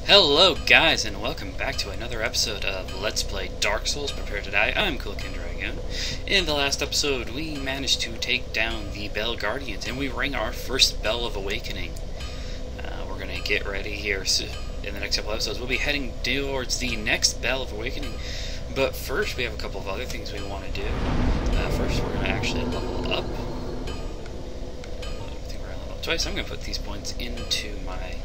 Hello guys, and welcome back to another episode of Let's Play Dark Souls Prepare to Die. I'm Cookin Dragon. In the last episode, we managed to take down the Bell Guardians, and we ring our first Bell of Awakening. We're going to get ready here. So in the next couple episodes, we'll be heading towards the next Bell of Awakening. But first, we have a couple of other things we want to do. First, we're going to actually level up. Twice. I'm going to put these points into my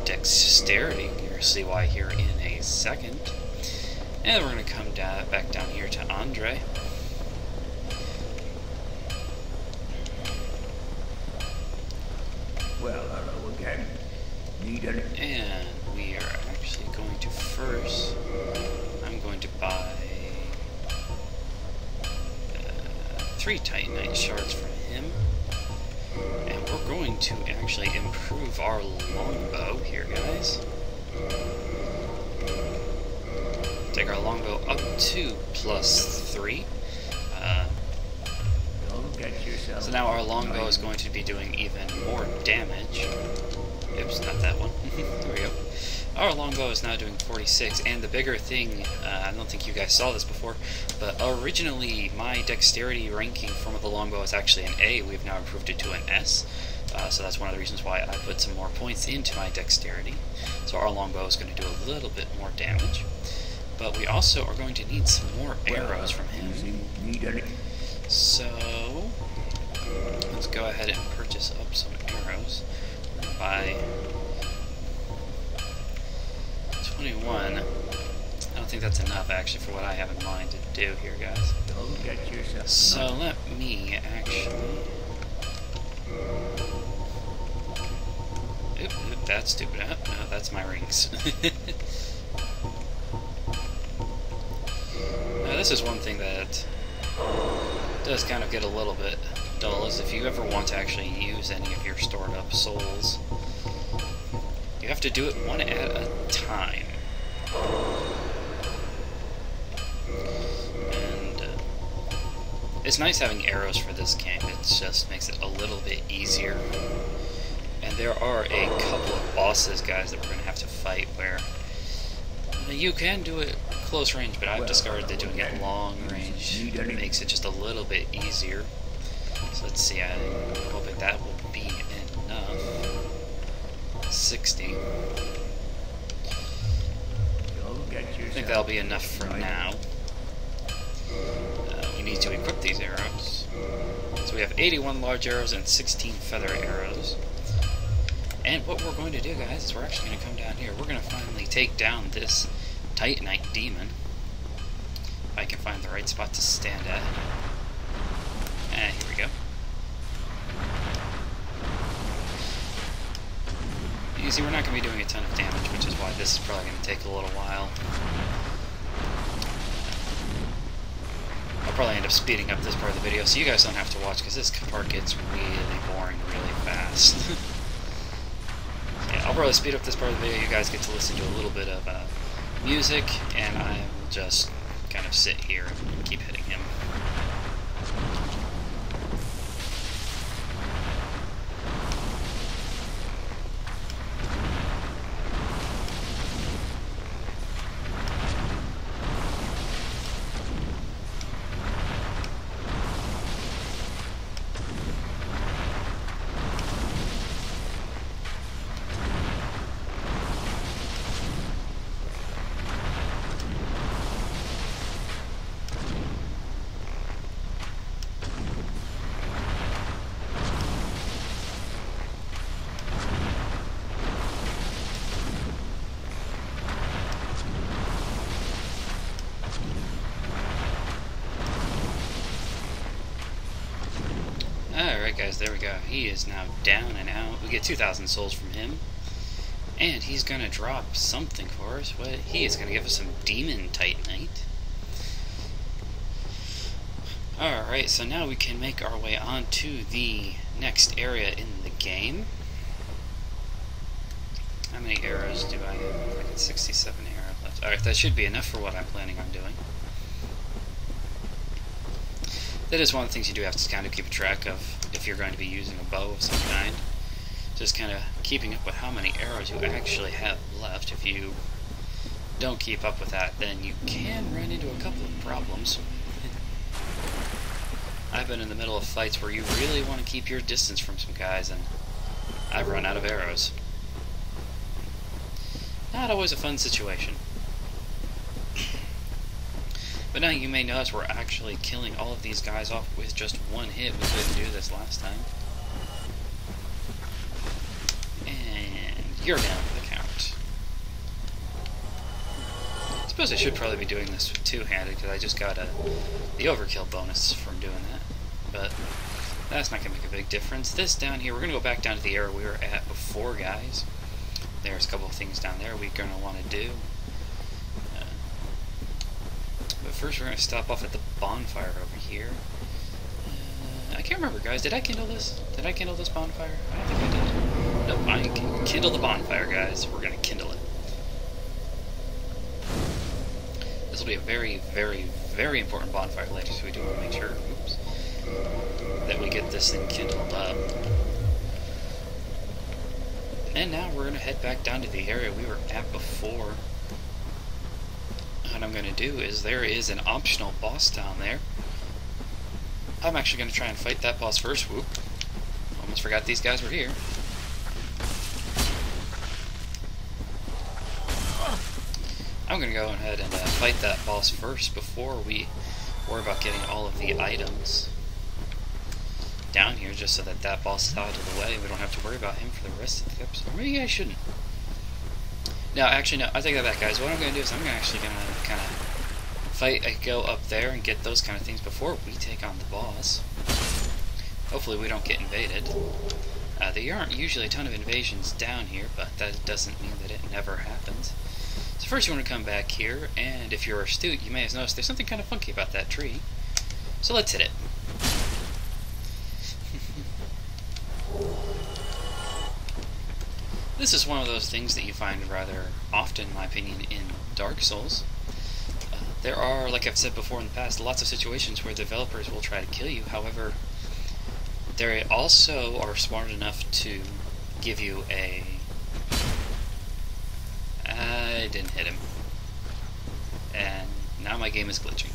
dexterity. You'll see why here in a second. And we're going to come back down here to Andre. Well, hello again. Need any? And we are actually going to first. I'm going to buy 3 Titanite shards from him. And we're going to actually improve our longbow here, guys. Take our longbow up to +3. Don't get yourself. So now our longbow is going to be doing even more damage. Oops, not that one. There we go. Our longbow is now doing 46, and the bigger thing, I don't think you guys saw this before, but originally my dexterity ranking from the longbow is actually an A. We've now improved it to an S, so that's one of the reasons why I put some more points into my dexterity. So our longbow is going to do a little bit more damage, but we also are going to need some more arrows from him. Need any? So let's go ahead and purchase up some arrows. By 21. I don't think that's enough actually for what I have in mind to do here, guys. Don't get yourself. So let me actually. Oop, that's stupid. No, that's my rings. Now, this is one thing that does kind of get a little bit dull, is if you ever want to actually use any of your stored up souls, you have to do it one at a time. And it's nice having arrows for this game. It just makes it a little bit easier. And there are a couple of bosses, guys, that we're going to have to fight where you can do it close range, but I've discovered that doing it long range makes it just a little bit easier. So let's see, I'm hoping that will be enough. 60. I think that'll be enough for now. We need to equip these arrows. So we have 81 large arrows and 16 feather arrows. And what we're going to do, guys, is we're actually going to come down here. We're going to finally take down this Titanite demon. If I can find the right spot to stand at. And here we go. You see, we're not going to be doing a ton of damage, which is why this is probably going to take a little while. I'll probably end up speeding up this part of the video, so you guys don't have to watch, because this part gets really boring really fast. Yeah, I'll probably speed up this part of the video. You guys get to listen to a little bit of music, and I will just kind of sit here and keep hitting him. Alright guys, there we go. He is now down and out. We get 2,000 souls from him. And he's going to drop something for us. What? He is going to give us some demon titanite. Alright, so now we can make our way on to the next area in the game. How many arrows do I have? I got 67 arrows left. Alright, that should be enough for what I'm planning on doing. That is one of the things you do have to kind of keep track of if you're going to be using a bow of some kind. Just kind of keeping up with how many arrows you actually have left. If you don't keep up with that, then you can run into a couple of problems. I've been in the middle of fights where you really want to keep your distance from some guys, and I've run out of arrows. Not always a fun situation. But now you may notice we're actually killing all of these guys off with just one hit. We couldn't do this last time. And you're down for the count. I suppose I should probably be doing this two-handed, because I just got the overkill bonus from doing that. But that's not going to make a big difference. This down here, we're going to go back down to the area we were at before, guys. There's a couple of things down there we're going to want to do. But first we're going to stop off at the bonfire over here. I can't remember, guys. Did I kindle this? Did I kindle this bonfire? I don't think I did. Nope, I can kindle the bonfire, guys. We're going to kindle it. This will be a very, very, very important bonfire later, so we do want to make sure that we get this thing kindled up. And now we're going to head back down to the area we were at before. What I'm going to do is there is an optional boss down there. I'm actually going to try and fight that boss first. Whoop. Almost forgot these guys were here. I'm going to go ahead and fight that boss first before we worry about getting all of the items down here, just so that that boss is out of the way. We don't have to worry about him for the rest of the episode. Or maybe I shouldn't. No, actually, no. I take that back, guys. What I'm going to do is I'm actually going to kind of fight, go up there and get those kind of things before we take on the boss. Hopefully we don't get invaded. There aren't usually a ton of invasions down here, but that doesn't mean that it never happens. So first you want to come back here, and if you're astute, you may have noticed there's something kind of funky about that tree. So let's hit it. This is one of those things that you find rather often, in my opinion, in Dark Souls. There are, like I've said before in the past, lots of situations where developers will try to kill you. However, they also are smart enough to give you a... I didn't hit him. And now my game is glitching.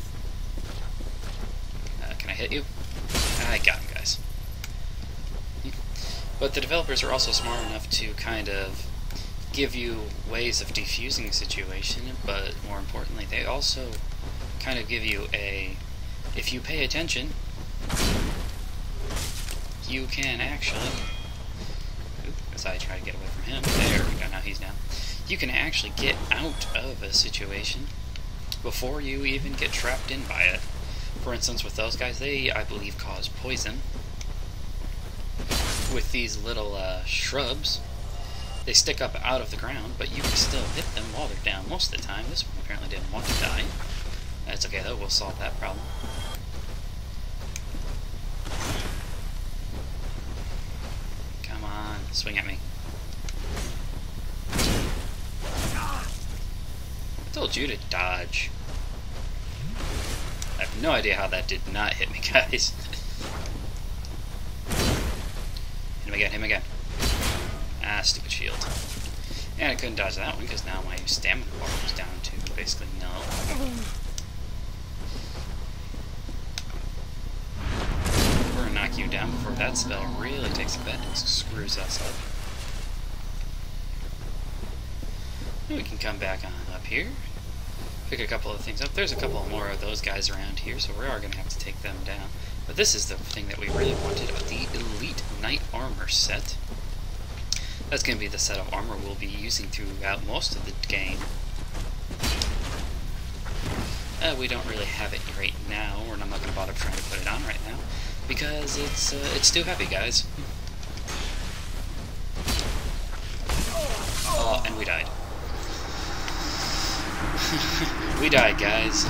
Can I hit you? I got him, guys. But the developers are also smart enough to kind of give you ways of defusing a situation, but more importantly, they also kind of give you a... If you pay attention, you can actually... As I try to get away from him. There we go, now he's down. You can actually get out of a situation before you even get trapped in by it. For instance, with those guys, they, I believe, cause poison. With these little shrubs, they stick up out of the ground, but you can still hit them while they're down most of the time. This one apparently didn't want to die. That's okay though, we'll solve that problem. Come on, swing at me. I told you to dodge. I have no idea how that did not hit me, guys. Hit him again, hit him again. Ah, stupid shield. And I couldn't dodge that one because now my stamina bar was down to basically null. We're gonna knock you down before that spell really takes effect and screws us up. And we can come back on up here. Pick a couple of things up. There's a couple more of those guys around here, so we are going to have to take them down. But this is the thing that we really wanted, the Elite Knight Armor set. That's going to be the set of armor we'll be using throughout most of the game. We don't really have it right now, or I'm not going to bother trying to put it on right now, because it's too heavy, guys. Oh, and we died. We died, guys.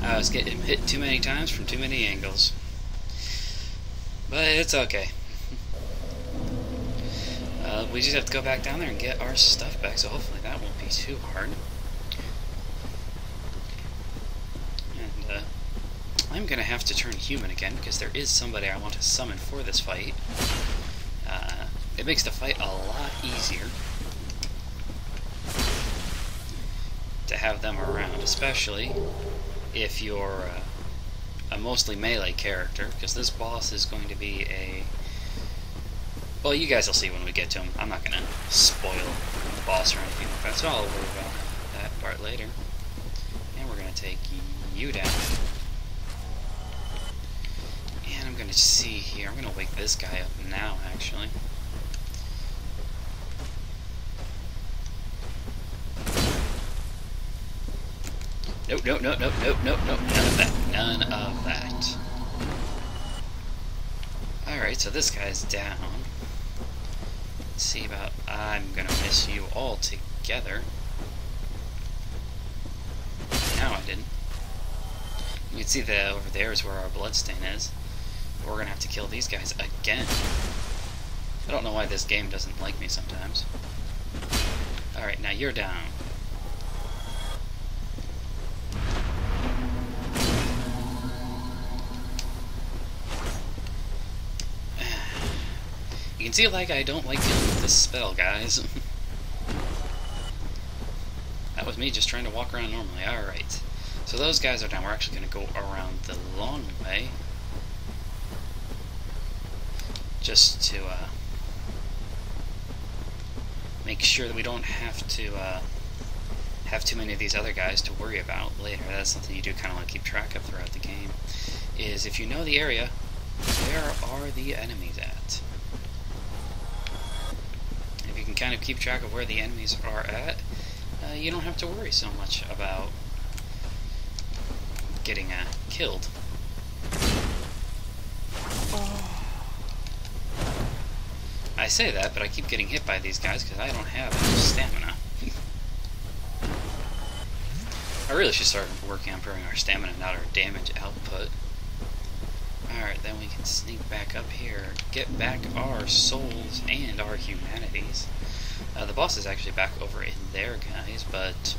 I was getting hit too many times from too many angles. But it's okay. We just have to go back down there and get our stuff back, so hopefully that won't be too hard. And, I'm gonna have to turn human again because there is somebody I want to summon for this fight. It makes the fight a lot easier to have them around, especially if you're a mostly melee character, because this boss is going to be a... Well, you guys will see when we get to him. I'm not going to spoil the boss or anything like that, so I'll worry about that part later. And we're going to take you down. And I'm going to see here. I'm going to wake this guy up now, actually. Nope, nope, nope, nope, nope, nope, nope, none of that. None of that. Alright, so this guy's down. Let's see about... I'm gonna miss you all together. Now I didn't. You can see that over there is where our bloodstain is. But we're gonna have to kill these guys again. I don't know why this game doesn't like me sometimes. Alright, now you're down. You can see, like, I don't like dealing with this spell, guys. That was me just trying to walk around normally. Alright. So those guys are down. We're actually going to go around the long way. Just to, make sure that we don't have to, have too many of these other guys to worry about later. That's something you do kind of want to keep track of throughout the game. Is if you know the area, where are the enemies at? If you can kind of keep track of where the enemies are at, you don't have to worry so much about getting killed. I say that, but I keep getting hit by these guys because I don't have enough stamina. I really should start working on improving our stamina, not our damage output. Alright, then we can sneak back up here, get back our souls and our humanities. The boss is actually back over in there, guys, but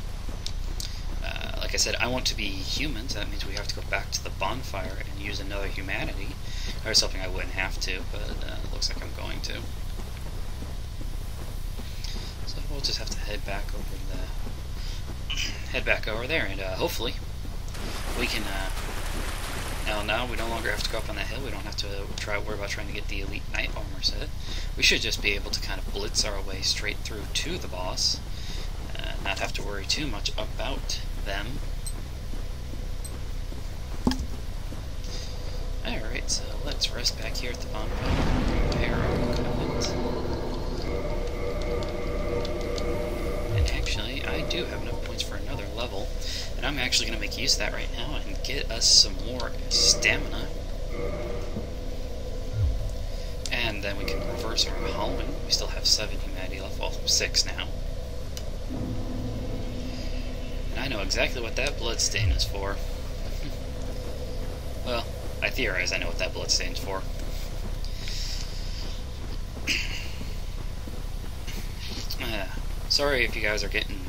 like I said, I want to be humans. That means we have to go back to the bonfire and use another humanity. I was hoping I wouldn't have to, but it looks like I'm going to. So we'll just have to head back over there, and hopefully we can. Now we no longer have to go up on that hill. We don't have to worry about trying to get the elite knight armor set. We should just be able to kind of blitz our way straight through to the boss, not have to worry too much about them. Alright, so let's rest back here at the bonfire, prepare our equipment. And actually, I do have enough points for another level, and I'm actually going to make use of that right now and get us some more stamina. And then we can reverse our Halloween. We still have 7 humanity left, well, 6 now. And I know exactly what that bloodstain is for. Well, I theorize I know what that bloodstain's for. Sorry if you guys are getting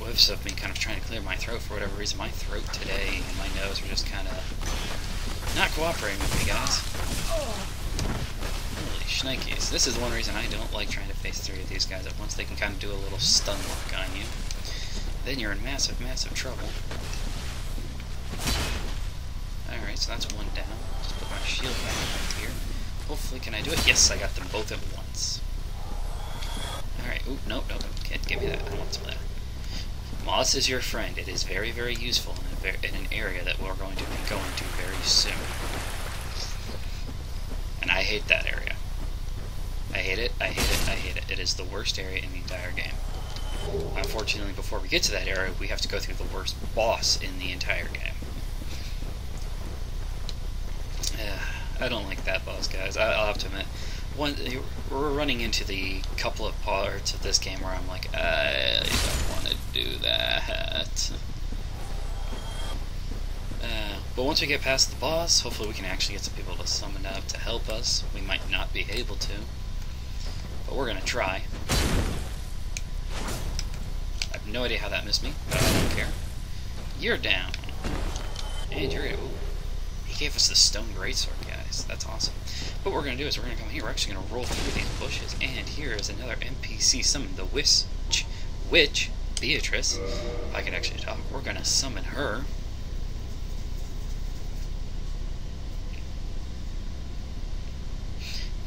whiffs of me kind of trying to clear my throat for whatever reason. My throat today and my nose are just kind of not cooperating with me, guys. Holy shnikes. This is one reason I don't like trying to face 3 of these guys at once. They can kind of do a little stun lock on you. Then you're in massive, massive trouble. Alright, so that's one down. Just put my shield back up here. Hopefully, can I do it? Yes, I got them both at once. Alright, oop, nope, can't give me that. I don't want some of that. Moss is your friend. It is very, very useful in an area that we're going to be going to very soon. And I hate that area. I hate it, I hate it, I hate it. It is the worst area in the entire game. Unfortunately, before we get to that area, we have to go through the worst boss in the entire game. I don't like that boss, guys. I'll have to admit. We're running into the couple of parts of this game where I'm like, I don't want to do that. But once we get past the boss, hopefully we can actually get some people to summon up to help us. We might not be able to, but we're going to try. I have no idea how that missed me, but I don't care. You're down. And you're... Ooh, He gave us the stone greatsword, guys. That's awesome. But what we're going to do is we're going to come here. We're actually going to roll through these bushes. And here is another NPC summoned. The witch, Beatrice. If I can actually talk, we're going to summon her.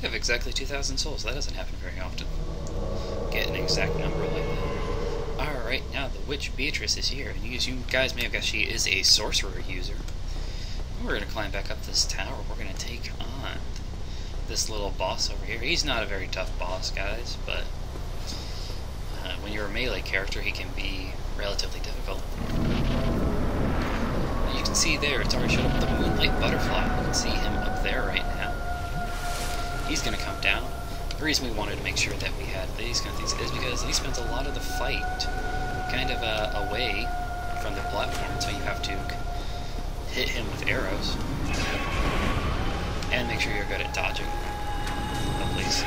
We have exactly 2,000 souls. That doesn't happen very often. Get an exact number like that. Alright, now the witch Beatrice is here. And you guys may have guessed she is a sorcerer user. We're going to climb back up this tower. We're going to take on this little boss over here. He's not a very tough boss, guys, but when you're a melee character, he can be relatively difficult. And you can see there, it's already showed up the Moonlight Butterfly. You can see him up there right now. He's going to come down. The reason we wanted to make sure that we had these kind of things is because he spends a lot of the fight kind of away from the platform, so you have to hit him with arrows. And make sure you're good at dodging. Oh, please.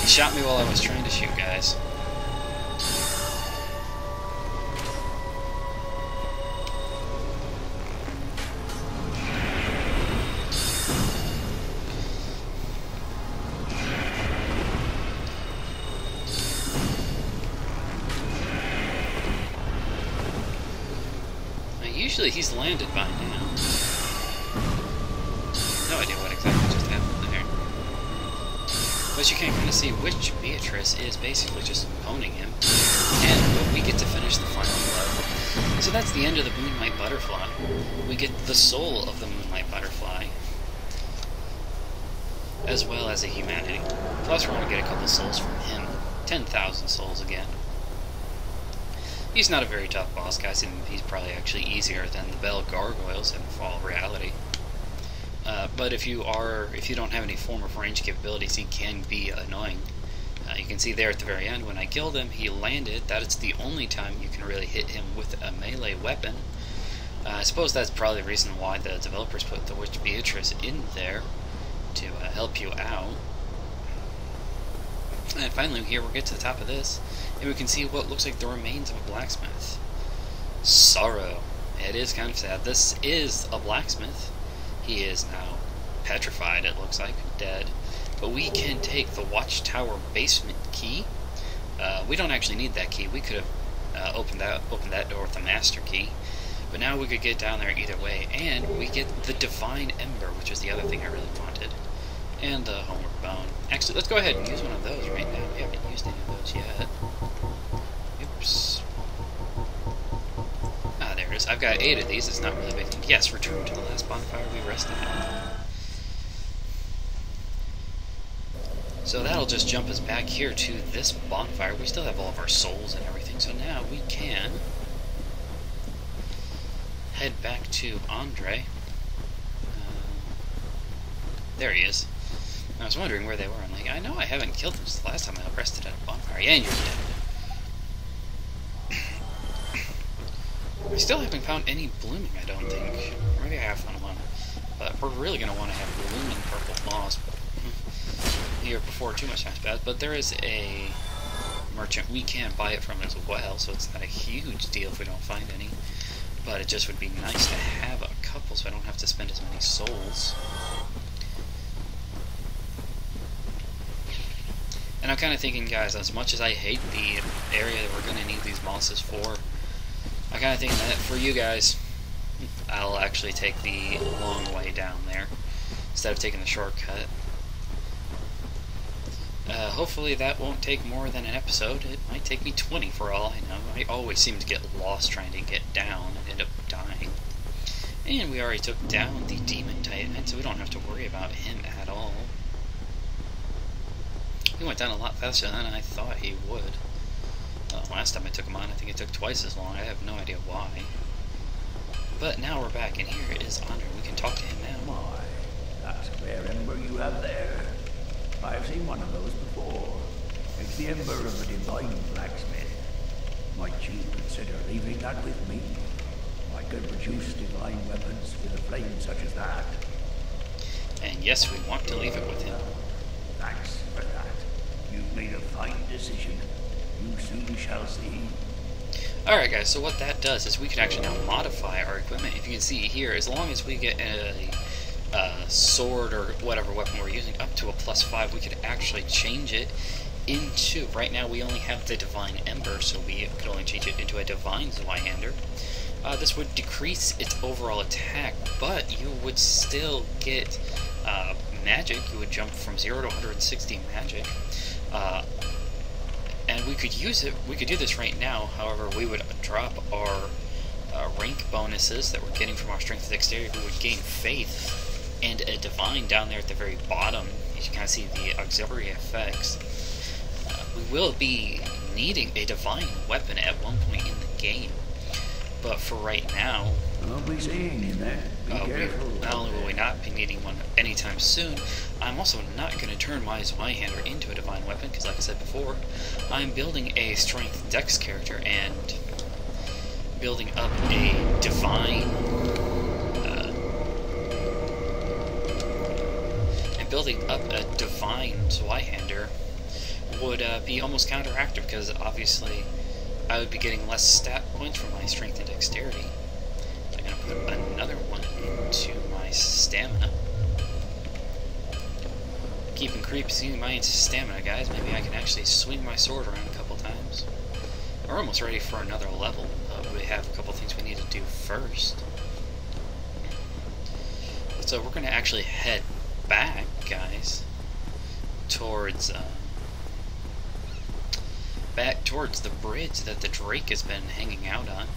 He shot me while I was trying to shoot, guys. Usually he's landed by now. No idea what exactly just happened there. But you can kind of see which Beatrice is basically just owning him. And we get to finish the final blow. So that's the end of the Moonlight Butterfly. We get the soul of the Moonlight Butterfly, as well as a humanity. Plus we're going to get a couple souls from him. 10,000 souls again. He's not a very tough boss, guys, and he's probably actually easier than the Bell Gargoyles in all reality. But if you don't have any form of range capabilities, he can be annoying. You can see there at the very end, when I killed him, he landed. That is the only time you can really hit him with a melee weapon. I suppose that's probably the reason why the developers put the Witch Beatrice in there, to help you out. And finally, here we get to the top of this, and we can see what looks like the remains of a blacksmith. Sorrow. It is kind of sad. This is a blacksmith. He is now petrified, it looks like, dead. But we can take the watchtower basement key. We don't actually need that key. We could have opened that door with the master key. But now we could get down there either way, and we get the Divine Ember, which is the other thing I really wanted. And the Homeward Bone. Actually, let's go ahead and use one of those right now. We haven't used any of those yet. Oops. Ah, there it is. I've got 8 of these. It's not really big. Yes, return to the last bonfire we rested at. So that'll just jump us back here to this bonfire. We still have all of our souls and everything, so now we can head back to Andre. There he is. I was wondering where they were. I'm like, I know I haven't killed them since the last time I rested at a bonfire. Yeah, and you're dead. I still haven't found any blooming, I don't think. Maybe I have found one. But we're really going to want to have blooming purple moss here before too much time's passed. But there is a merchant we can buy it from as well, so it's not a huge deal if we don't find any. But it just would be nice to have a couple so I don't have to spend as many souls. And I'm kind of thinking, guys, as much as I hate the area that we're going to need these mosses for, I kind of think that for you guys, I'll actually take the long way down there instead of taking the shortcut. Hopefully that won't take more than an episode. It might take me 20 for all I know. I always seem to get lost trying to get down and end up dying. And we already took down the Demon Titan, so we don't have to worry about him at all. He went down a lot faster than I thought he would. Last time I took him on, I think it took twice as long. I have no idea why. But now we're back, and here is Andre. We can talk to him now. My, that's a rare ember you have there. I've seen one of those before. It's the ember of a divine blacksmith. Might you consider leaving that with me? I could produce divine weapons with a flame such as that. And yes, we want to leave it with him. Thanks for that. You've made a fine decision. You soon shall see. Alright guys, so what that does is we can actually now modify our equipment. If you can see here, as long as we get a sword or whatever weapon we're using up to a +5, we could actually change it into, right now we only have the Divine Ember, so we could only change it into a Divine Zweihander. This would decrease its overall attack, but you would still get magic. You would jump from 0 to 160 magic. And we could use it, we could do this right now, however we would drop our rank bonuses that we're getting from our strength and dexterity. We would gain faith and a divine down there at the very bottom. You can kind of see the auxiliary effects. We will be needing a divine weapon at one point in the game, but for right now, I'll be seeing you there. Be careful. not only will we not be needing one anytime soon, I'm also not going to turn my Zweihander into a divine weapon, because like I said before, I'm building a strength dex character, and building up a divine Zweihander would be almost counteractive, because obviously I would be getting less stat points from my strength and dexterity. So I'm going to put another one into my stamina. Keep increasing my stamina, guys. Maybe I can actually swing my sword around a couple times. We're almost ready for another level. We have a couple things we need to do first. So we're going to actually head back, guys, towards the bridge that the Drake has been hanging out on.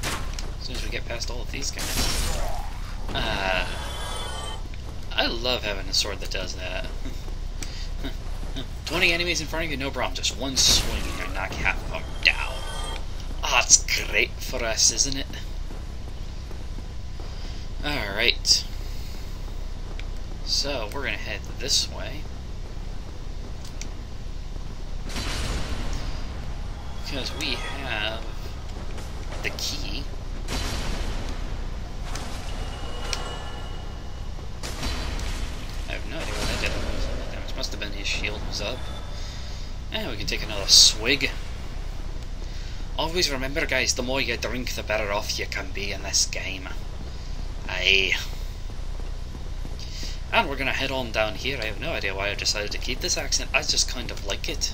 As soon as we get past all of these guys. I love having a sword that does that. 20 enemies in front of you, no problem. Just one swing and you knock half of them down. Ah, it's great for us, isn't it? Alright. So, we're gonna head this way. Because we have the key. I have no idea what that did. That must have been his shield was up. And we can take another swig. Always remember, guys, the more you drink, the better off you can be in this game. Aye. And we're gonna head on down here. I have no idea why I decided to keep this accent. I just kind of like it.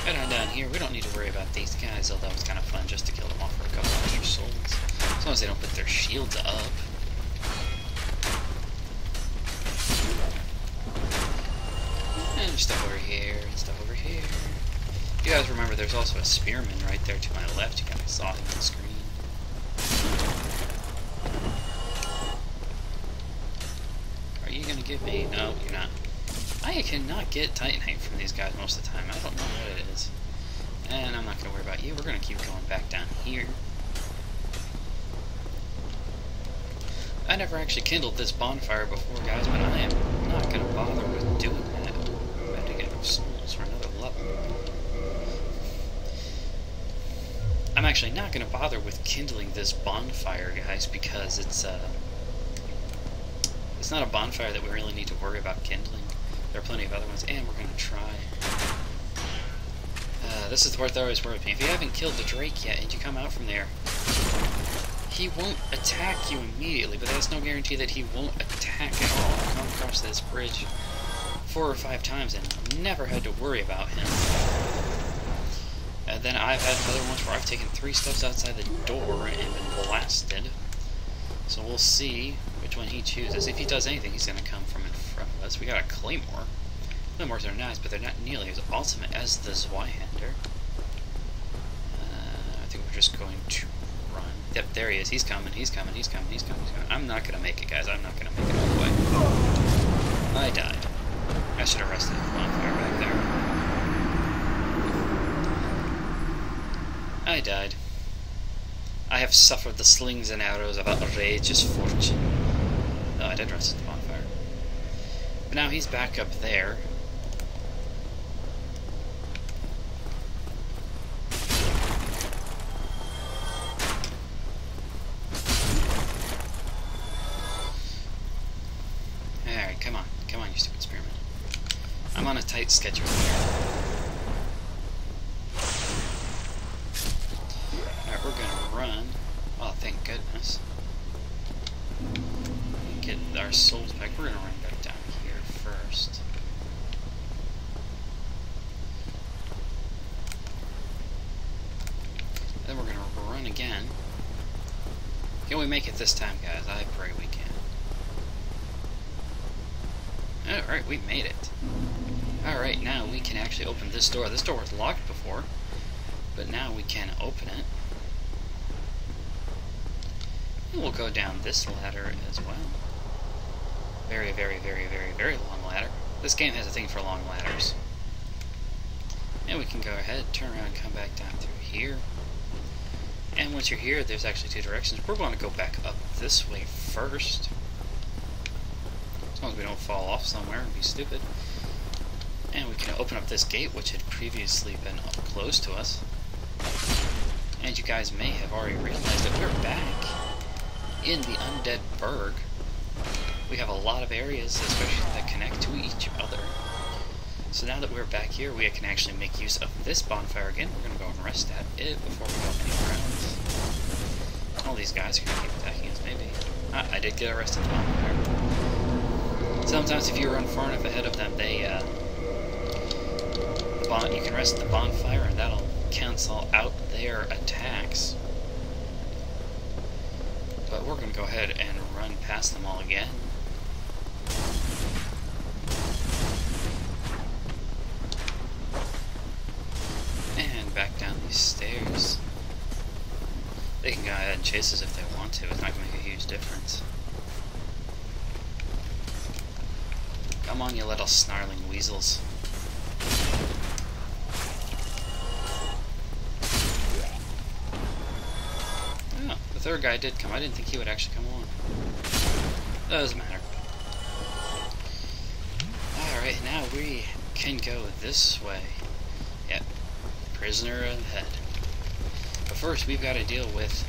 Head on down here. We don't need to worry about these guys, although it's kind of fun just to kill them off for a couple of extra souls. As long as they don't put their shields up. And stuff over here, and stuff over here. You guys remember there's also a spearman right there to my left. You guys saw him on the screen. Are you gonna give me? No, you're not. I cannot get Titanite from these guys most of the time. I don't know what it is. And I'm not gonna worry about you. We're gonna keep going back down here. I never actually kindled this bonfire before, guys, but I am not gonna bother with doing that. I'm about to get enough souls for another level. I'm actually not gonna bother with kindling this bonfire, guys, because it's not a bonfire that we really need to worry about kindling. There are plenty of other ones, and we're gonna try. This is the part that always worries me. If you haven't killed the Drake yet, and you come out from there, he won't attack you immediately, but that's no guarantee that he won't attack at all. I've come across this bridge 4 or 5 times and never had to worry about him. And then I've had other ones where I've taken 3 steps outside the door and been blasted. So we'll see which one he chooses. If he does anything, he's going to come from in front of us. We got a Claymore. Claymores are nice, but they're not nearly as ultimate as the Zweihander. I think we're just going to run. Yep, there he is. He's coming, he's coming, he's coming, he's coming, he's coming. I'm not going to make it, guys. I'm not going to make it all the way. I died. I should have rested the bonfire back there. I died. I have suffered the slings and arrows of outrageous fortune. Oh, I did rest at the bonfire. But now he's back up there. Alright, come on. Come on, you stupid spearman. I'm on a tight schedule here. our souls back. We're gonna run back down here first. Then we're gonna run again. Can we make it this time, guys? I pray we can. Alright, we made it. Alright, now we can actually open this door. This door was locked before, but now we can open it. And we'll go down this ladder as well. Very, very, very, very, very long ladder. This game has a thing for long ladders. And we can go ahead, turn around, come back down through here. And once you're here, there's actually two directions. We're going to go back up this way first. As long as we don't fall off somewhere and be stupid. And we can open up this gate, which had previously been up close to us. And you guys may have already realized that we're back in the Undead Burg. We have a lot of areas, especially that connect to each other. So now that we're back here, we can actually make use of this bonfire again. We're going to go and rest at it before we go anywhere else. All these guys are going to keep attacking us, maybe. I did get arrested at the bonfire. Sometimes if you run far enough ahead of them, they, you can rest at the bonfire and that'll cancel out their attacks. But we're going to go ahead and run past them all again. And back down these stairs. They can go ahead and chase us if they want to. It's not going to make a huge difference. Come on, you little snarling weasels. Oh, the third guy did come. I didn't think he would actually come along. Doesn't matter. Alright, now we can go this way. Yep. Prisoner ahead. But first, we've got to deal with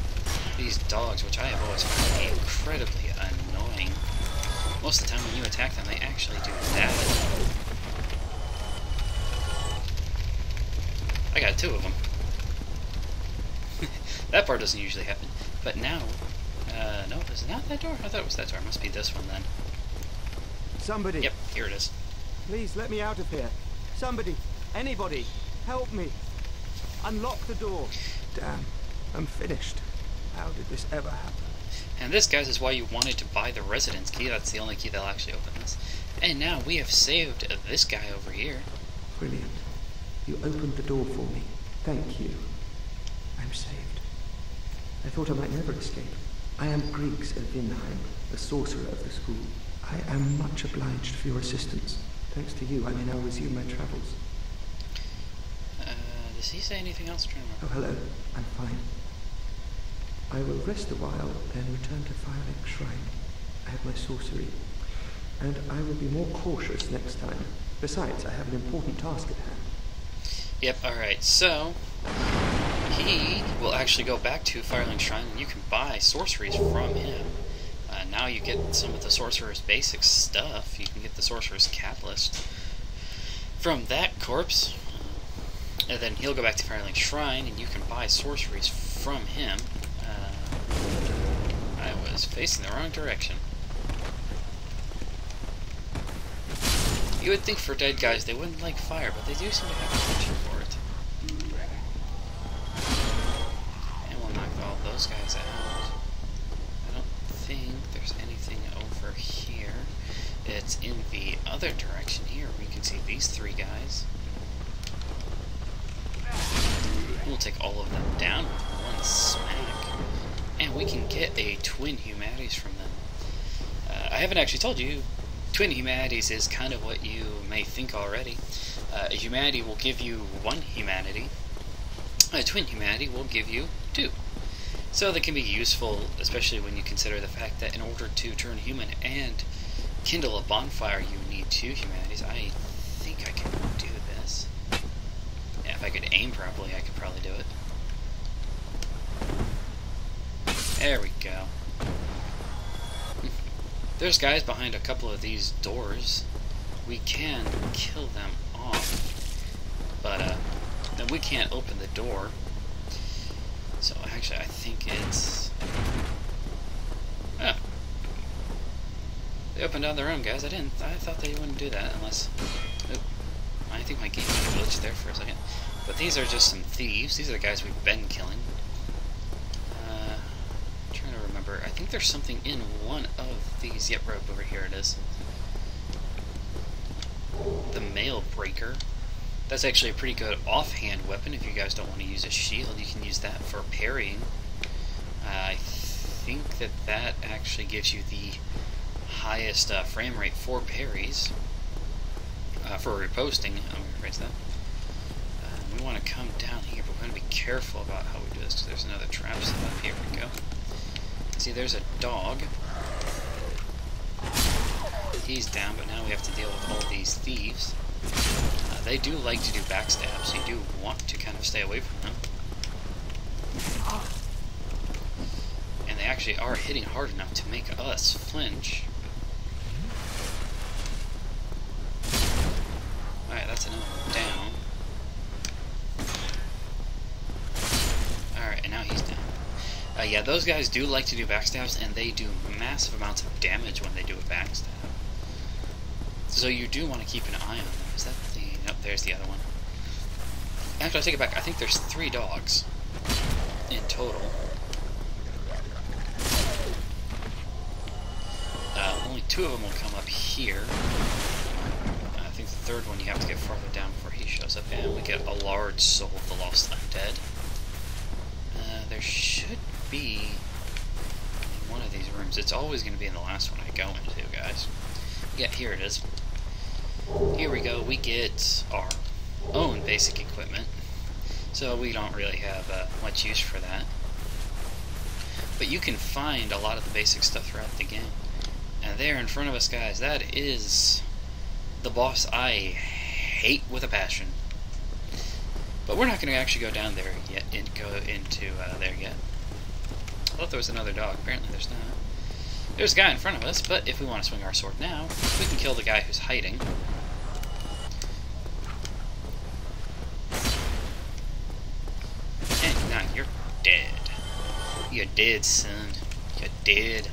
these dogs, which I have always found incredibly annoying. Most of the time when you attack them, they actually do that. I got two of them. That part doesn't usually happen. But now, no, is it not that door? I thought it was that door. It must be this one then. Somebody. Yep, here it is. Please let me out of here. Somebody, anybody, help me. Unlock the door. Damn, I'm finished. How did this ever happen? And this, guys, is why you wanted to buy the residence key. That's the only key that'll actually open this. And now we have saved this guy over here. Brilliant. You opened the door for me. Thank you. I'm saved. I thought I might never escape. I am Griggs of Vinheim, the sorcerer of the school. I am much obliged for your assistance. Thanks to you, I may now resume my travels. Does he say anything else? Oh, hello. I'm fine. I will rest a while, then return to Firelink Shrine. I have my sorcery, and I will be more cautious next time. Besides, I have an important task at hand. Yep, alright, so he will actually go back to Firelink Shrine, and you can buy sorceries from him. Now you get some of the Sorcerer's basic stuff. You can get the Sorcerer's Catalyst from that corpse. And then he'll go back to Firelink Shrine, and you can buy sorceries from him. I was facing the wrong direction. You would think for dead guys they wouldn't like fire, but they do seem to have a passion for it. And we'll knock all those guys out. I don't think there's anything over here. It's in the other direction here. We can see these three guys. We'll take all of them down with one smack. And we can get a Twin Humanities from them. I haven't actually told you, Twin Humanities is kind of what you may think already. A humanity will give you one humanity. A Twin Humanity will give you two. So they can be useful, especially when you consider the fact that in order to turn human and kindle a bonfire, you need two humanities. I think I can do this. Yeah, if I could aim properly, I could probably do it. There we go. There's guys behind a couple of these doors. We can kill them off, but then we can't open the door. So actually, I think it's... Oh. dropping down their own, guys. I thought they wouldn't do that unless... Oh, I think my game glitched there for a second. But these are just some thieves. These are the guys we've been killing. I'm trying to remember. I think there's something in one of these. Yep, right over here it is. The mail breaker. That's actually a pretty good offhand weapon. If you guys don't want to use a shield, you can use that for parrying. I think that actually gives you the highest frame rate for parries. For riposting, I'm going to rephrase that. We want to come down here, but we're going to be careful about how we do this, because there's another trap set up. Here we go. See, there's a dog. He's down, but now we have to deal with all these thieves. They do like to do backstabs, so you do want to kind of stay away from them. And they actually are hitting hard enough to make us flinch. Alright, that's another one down. Alright, and now he's down. Yeah, those guys do like to do backstabs, and they do massive amounts of damage when they do a backstab. So you do want to keep an eye on them. Is that the... Nope, there's the other one. Actually, I take it back. I think there's 3 dogs in total. Only 2 of them will come up here. I think the 3rd one you have to get farther down before he shows up. And we get a large soul of the lost undead. There should be in one of these rooms. It's always going to be in the last one I go into, guys. Yeah, here it is. Here we go. We get our own basic equipment. So we don't really have much use for that. But you can find a lot of the basic stuff throughout the game. And there in front of us, guys, that is the boss I hate with a passion. But we're not going to actually go down there yet, go into there yet. I thought there was another dog. Apparently there's not. There's a guy in front of us, but if we want to swing our sword now, we can kill the guy who's hiding. And now you're dead. You're dead, son. You're dead.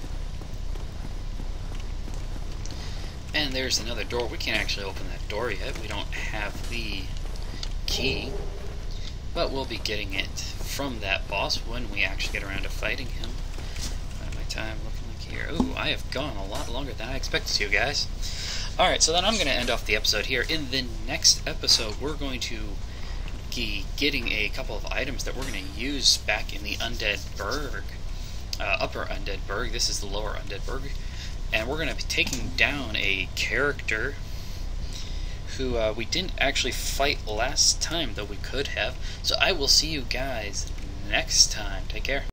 And there's another door. We can't actually open that door yet. We don't have the key. But we'll be getting it from that boss when we actually get around to fighting him. What am I time looking like here? Ooh, I have gone a lot longer than I expected to, guys. Alright, so then I'm going to end off the episode here. In the next episode, we're going to be getting a couple of items that we're going to use back in the Undead Burg. Upper Undead Burg. This is the Lower Undead Burg. And we're going to be taking down a character who we didn't actually fight last time, though we could have. So I will see you guys next time. Take care.